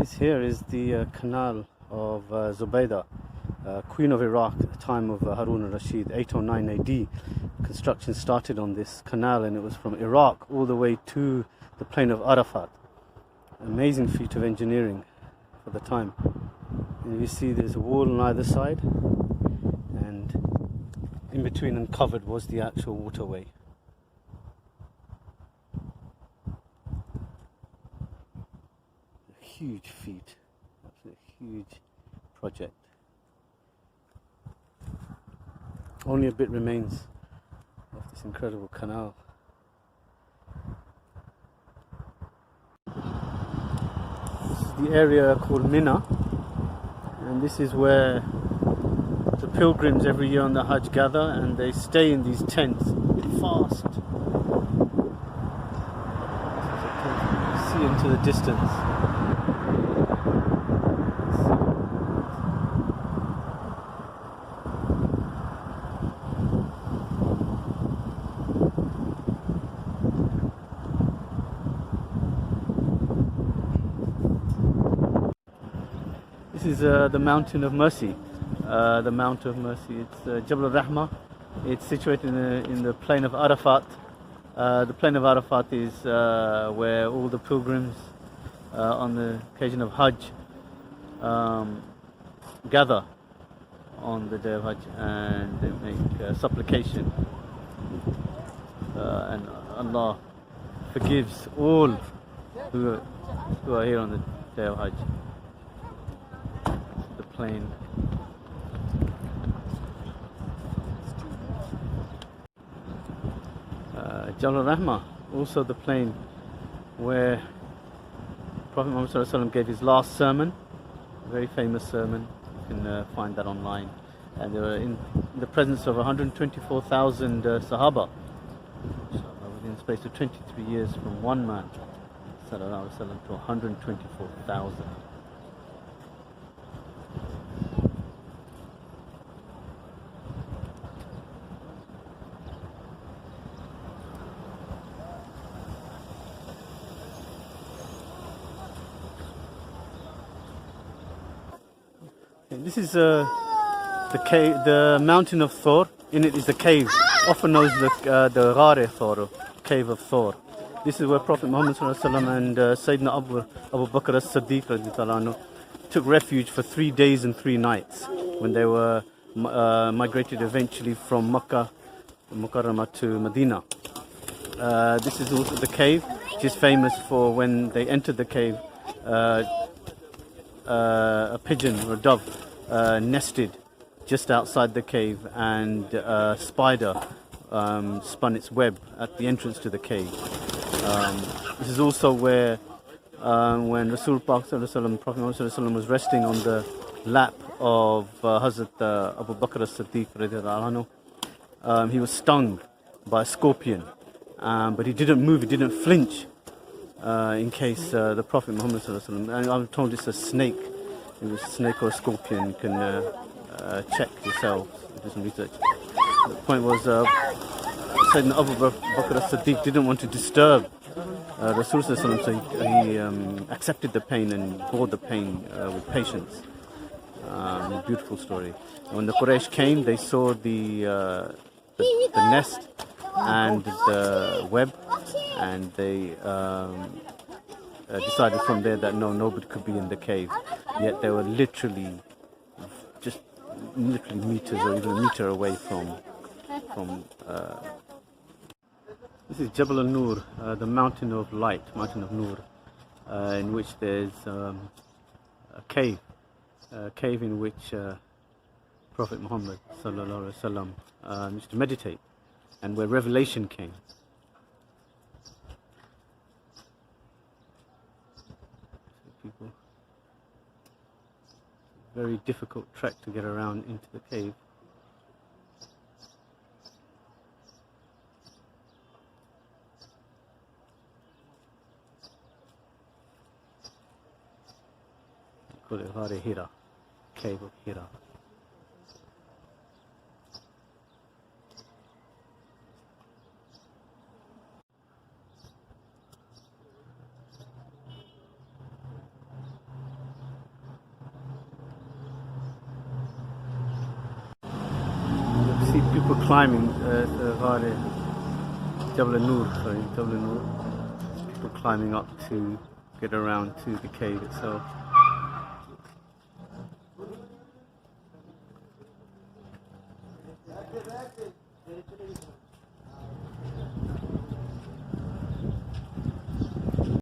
This here is the canal of Zubaydah, Queen of Iraq at the time of Harun al-Rashid, 809 AD. Construction started on this canal, and it was from Iraq all the way to the plain of Arafat. Amazing feat of engineering for the time. And you see there's a wall on either side, and in between and covered was the actual waterway. A huge feat, that's a huge project. Only a bit remains of this incredible canal. This is the area called Mina, and this is where the pilgrims every year on the Hajj gather, and they stay in these tents, fast. See into the distance. This is the Mountain of Mercy. The Mount of Mercy. It's Jabal al-Rahma. It's situated in the plain of Arafat. The plain of Arafat is where all the pilgrims on the occasion of Hajj gather on the day of Hajj, and they make supplication, and Allah forgives all who are here on the day of Hajj. The plain. Jabal al-Rahma, also the plain where Prophet Muhammad ﷺ gave his last sermon, a very famous sermon. You can find that online. And they were in the presence of 124,000 Sahaba, within the space of 23 years, from one man ﷺ to 124,000. This is the cave, the mountain of Thor. In it is the cave, often known as the Ghar Thor, cave of Thor. This is where Prophet Muhammad ﷺ and Sayyidina Abu Bakr as-Siddiq took refuge for 3 days and 3 nights when they were migrated eventually from Makkah, Muqaddas to Medina. This is also the cave, which is famous for when they entered the cave, a pigeon or a dove nested just outside the cave, and a spider spun its web at the entrance to the cave. This is also where when Rasul Prophet Muhammad was resting on the lap of Hazrat Abu Bakr as-Siddiq, he was stung by a scorpion, but he didn't move, he didn't flinch, in case the Prophet Muhammad ﷺ, and I'm told it's a snake. If it was a snake or a scorpion, you can check yourself, do some research. The point was, Sayyidina Abu Bakr as-Siddiq didn't want to disturb Rasul ﷺ, so he accepted the pain and bore the pain with patience. Beautiful story. When the Quraysh came, they saw the nest and the web, and they decided from there that nobody could be in the cave. Yet they were literally meters or even a meter away from this is Jabal al-Nur, the mountain of light, mountain of Nur, in which there's a cave in which Prophet Muhammad ﷺ used to meditate, and where revelation came. People, very difficult trek to get around into the cave. They call it Ghar Hira, cave of Hira. see people climbing the Jabal Nur, sorry, Jabal Nur. People climbing up to get around to the cave itself.